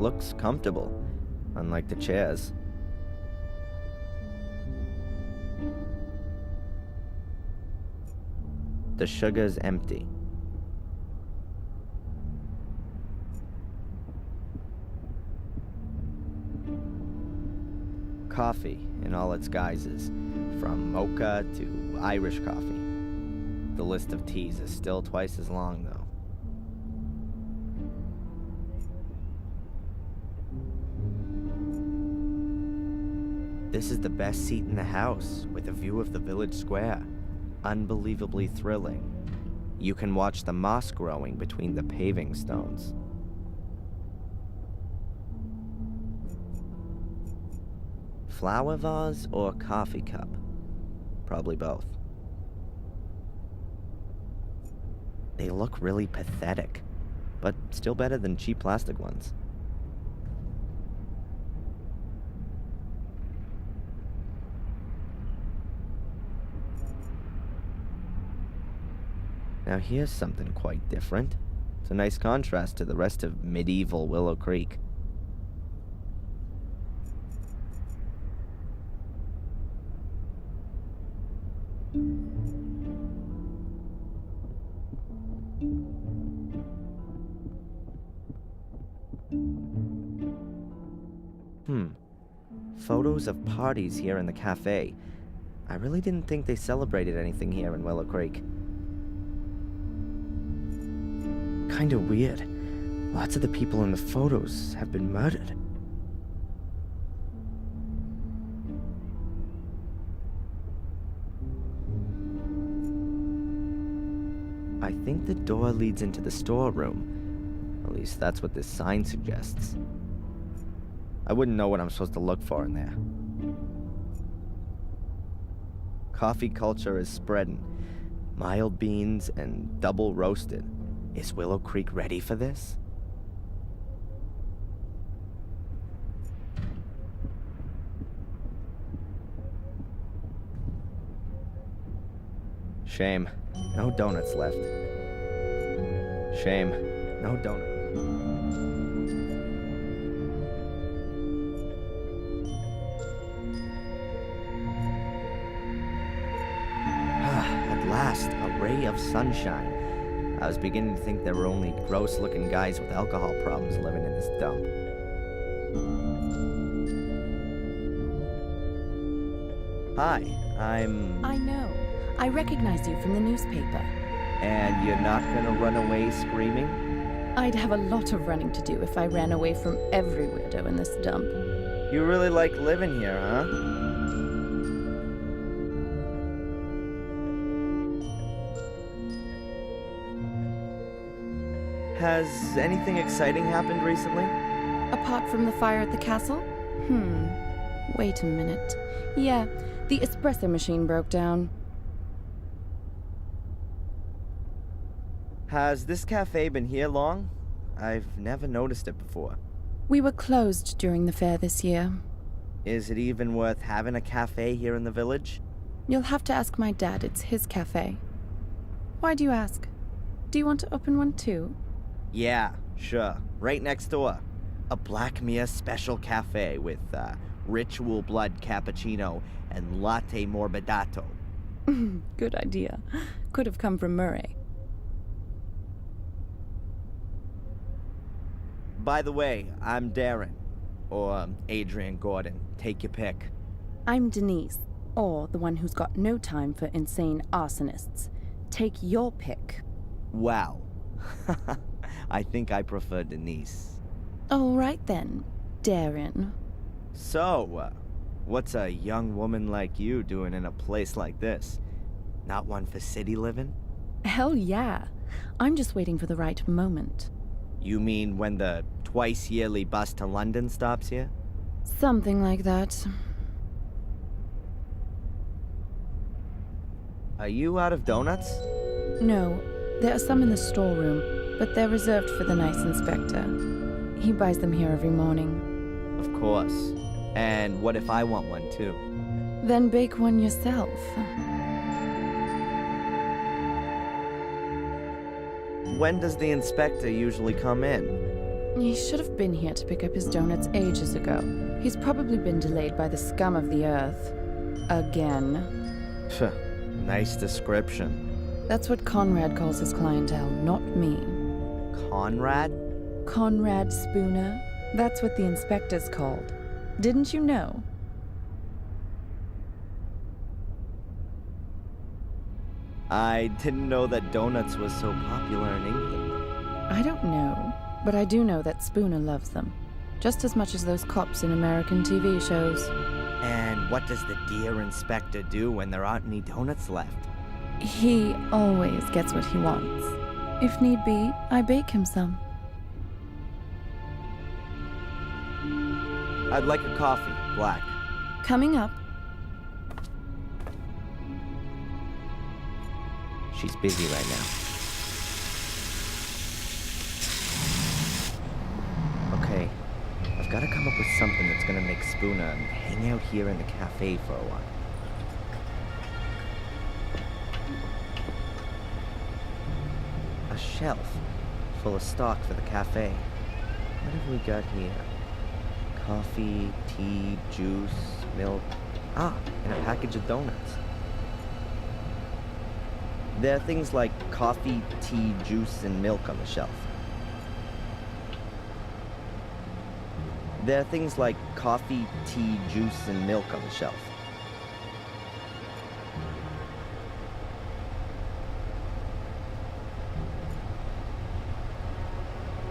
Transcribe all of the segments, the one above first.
looks comfortable, unlike the chairs. The sugar's empty. Coffee in all its guises, from mocha to Irish coffee. The list of teas is still twice as long, though. This is the best seat in the house, with a view of the village square. Unbelievably thrilling. You can watch the moss growing between the paving stones. Flower vase or coffee cup? Probably both. They look really pathetic, but still better than cheap plastic ones. Now here's something quite different. It's a nice contrast to the rest of medieval Willow Creek. Photos of parties here in the cafe. I really didn't think they celebrated anything here in Willow Creek. Kinda weird. Lots of the people in the photos have been murdered. I think the door leads into the storeroom. At least that's what this sign suggests. I wouldn't know what I'm supposed to look for in there. Coffee culture is spreading. Mild beans and double roasted. Is Willow Creek ready for this? Shame. No donuts left. Shame. No donuts. At last, a ray of sunshine. I was beginning to think there were only gross-looking guys with alcohol problems living in this dump. Hi, I know. I recognize you from the newspaper. And you're not gonna run away screaming? I'd have a lot of running to do if I ran away from every weirdo in this dump. You really like living here, huh? Has anything exciting happened recently? Apart from the fire at the castle? Wait a minute. Yeah, the espresso machine broke down. Has this cafe been here long? I've never noticed it before. We were closed during the fair this year. Is it even worth having a cafe here in the village? You'll have to ask my dad. It's his cafe. Why do you ask? Do you want to open one too? Yeah, sure. Right next door. A Black Mere special cafe with ritual blood cappuccino and latte morbidato. Good idea. Could have come from Murray. By the way, I'm Darren. Or Adrian Gordon. Take your pick. I'm Denise, or the one who's got no time for insane arsonists. Take your pick. Wow. I think I prefer Denise. All right then, Darren. So, what's a young woman like you doing in a place like this? Not one for city living? Hell yeah. I'm just waiting for the right moment. You mean when the twice-yearly bus to London stops here? Something like that. Are you out of donuts? No, there are some in the storeroom, but they're reserved for the nice inspector. He buys them here every morning. Of course. And what if I want one too? Then bake one yourself. When does the inspector usually come in? He should have been here to pick up his donuts ages ago. He's probably been delayed by the scum of the earth. Again. Phew, nice description. That's what Conrad calls his clientele, not me. Conrad? Conrad Spooner. That's what the inspector's called. Didn't you know? I didn't know that donuts was so popular in England. I don't know, but I do know that Spooner loves them. Just as much as those cops in American TV shows. And what does the dear inspector do when there aren't any donuts left? He always gets what he wants. If need be, I bake him some. I'd like a coffee, black. Coming up. She's busy right now. Okay, I've got to come up with something that's gonna make Spooner hang out here in the cafe for a while. A shelf full of stock for the cafe. What have we got here? Coffee, tea, juice, milk. Ah, and a package of donuts. There are things like coffee, tea, juice, and milk on the shelf. There are things like coffee, tea, juice, and milk on the shelf.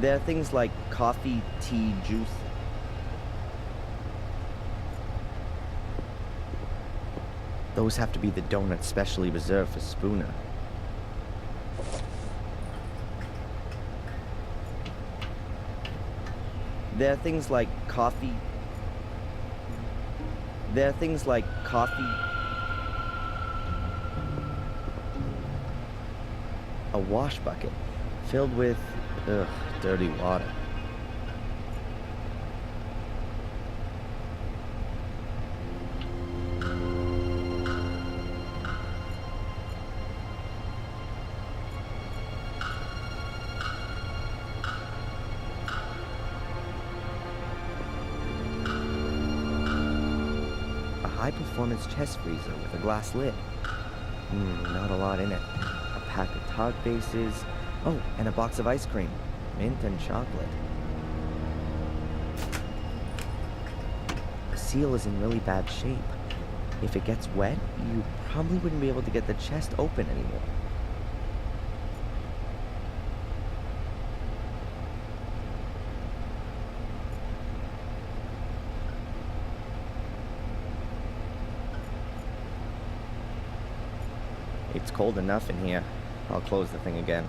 There are things like coffee, tea, juice. Those have to be the donuts specially reserved for Spooner. There are things like coffee. There are things like coffee. A wash bucket filled with, dirty water. High-performance chest freezer with a glass lid. Not a lot in it. A pack of tart bases. Oh, and a box of ice cream. Mint and chocolate. The seal is in really bad shape. If it gets wet, you probably wouldn't be able to get the chest open anymore. It's cold enough in here. I'll close the thing again.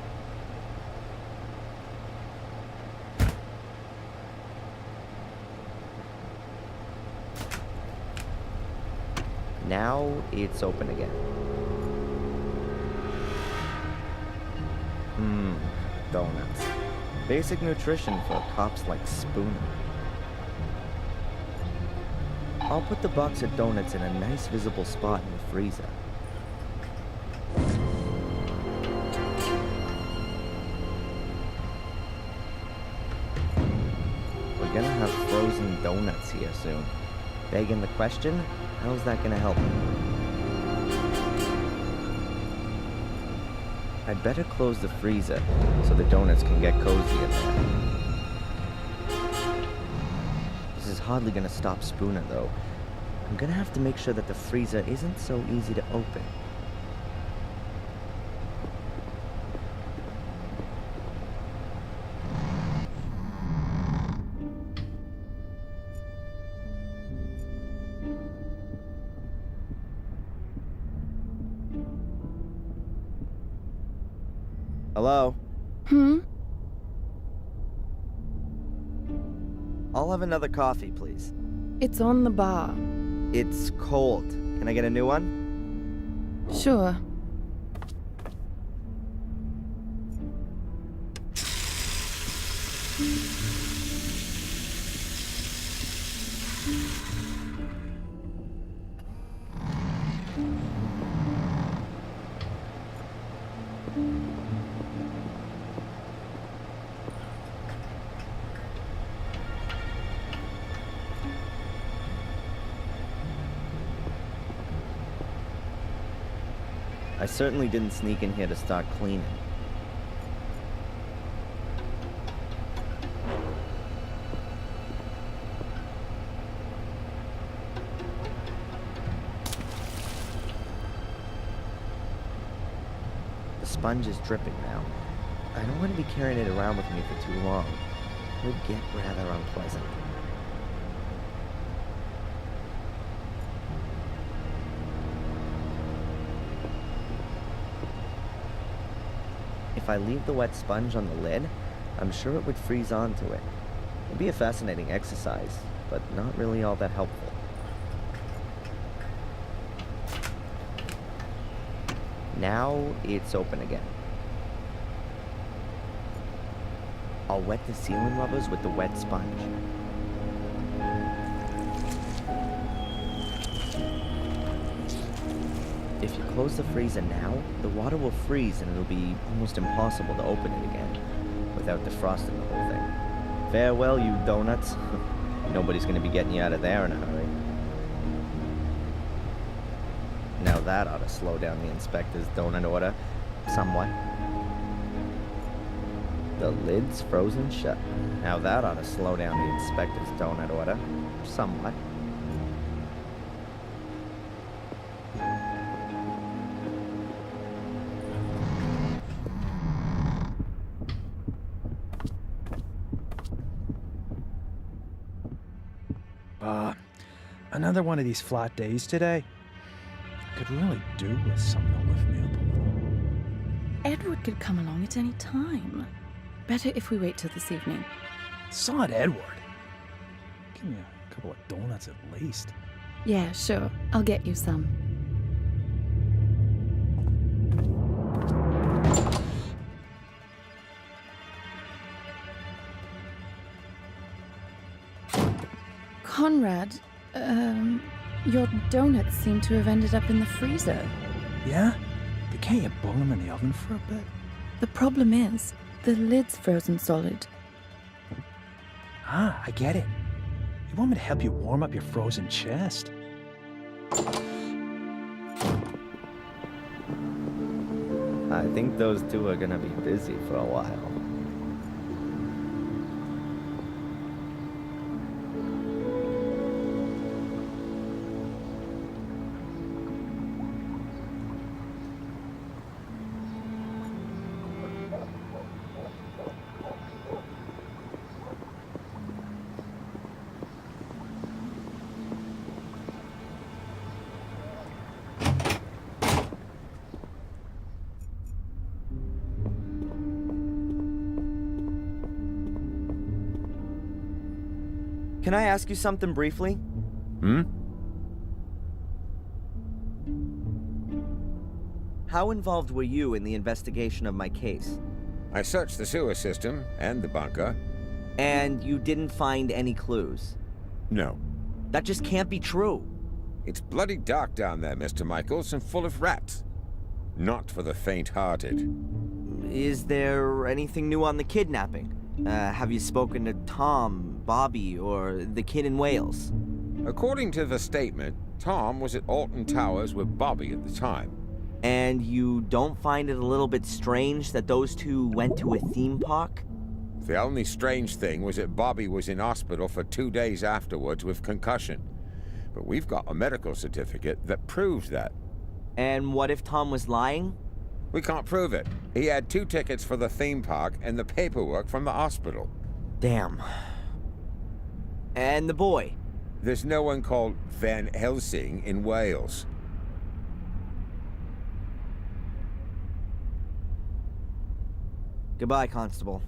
Now it's open again. Donuts. Basic nutrition for cops like Spooner. I'll put the box of donuts in a nice visible spot in the freezer. We're gonna have frozen donuts here soon. Begging the question, how's that gonna help? I'd better close the freezer so the donuts can get cozy in there. This is hardly gonna stop Spooner though. I'm gonna have to make sure that the freezer isn't so easy to open. Hello? I'll have another coffee, please. It's on the bar. It's cold. Can I get a new one? Sure. I certainly didn't sneak in here to start cleaning. The sponge is dripping now. I don't want to be carrying it around with me for too long. It would get rather unpleasant. If I leave the wet sponge on the lid, I'm sure it would freeze onto it. It'd be a fascinating exercise, but not really all that helpful. Now it's open again. I'll wet the ceiling rubbers with the wet sponge. If you close the freezer now, the water will freeze and it'll be almost impossible to open it again without defrosting the whole thing. Farewell, you donuts. Nobody's gonna be getting you out of there in a hurry. Now that ought to slow down the inspector's donut order somewhat. The lid's frozen shut. Now that ought to slow down the inspector's donut order somewhat. Another one of these flat days today. Could really do with something to lift me up a little. Edward could come along at any time. Better if we wait till this evening. Sod Edward. Give me a couple of donuts at least. Yeah, sure. I'll get you some. Conrad, your donuts seem to have ended up in the freezer. Yeah? But can't you boil them in the oven for a bit? The problem is, the lid's frozen solid. Ah, I get it. You want me to help you warm up your frozen chest? I think those two are gonna be busy for a while. Can I ask you something briefly? How involved were you in the investigation of my case? I searched the sewer system and the bunker. And you didn't find any clues? No. That just can't be true. It's bloody dark down there, Mr. Michaels, and full of rats. Not for the faint-hearted. Is there anything new on the kidnapping? Have you spoken to Tom, Bobby, or the kid in Wales? According to the statement, Tom was at Alton Towers with Bobby at the time. And you don't find it a little bit strange that those two went to a theme park? The only strange thing was that Bobby was in hospital for 2 days afterwards with concussion. But we've got a medical certificate that proves that. And what if Tom was lying? We can't prove it. He had 2 tickets for the theme park and the paperwork from the hospital. Damn. And the boy? There's no one called Van Helsing in Wales. Goodbye, Constable.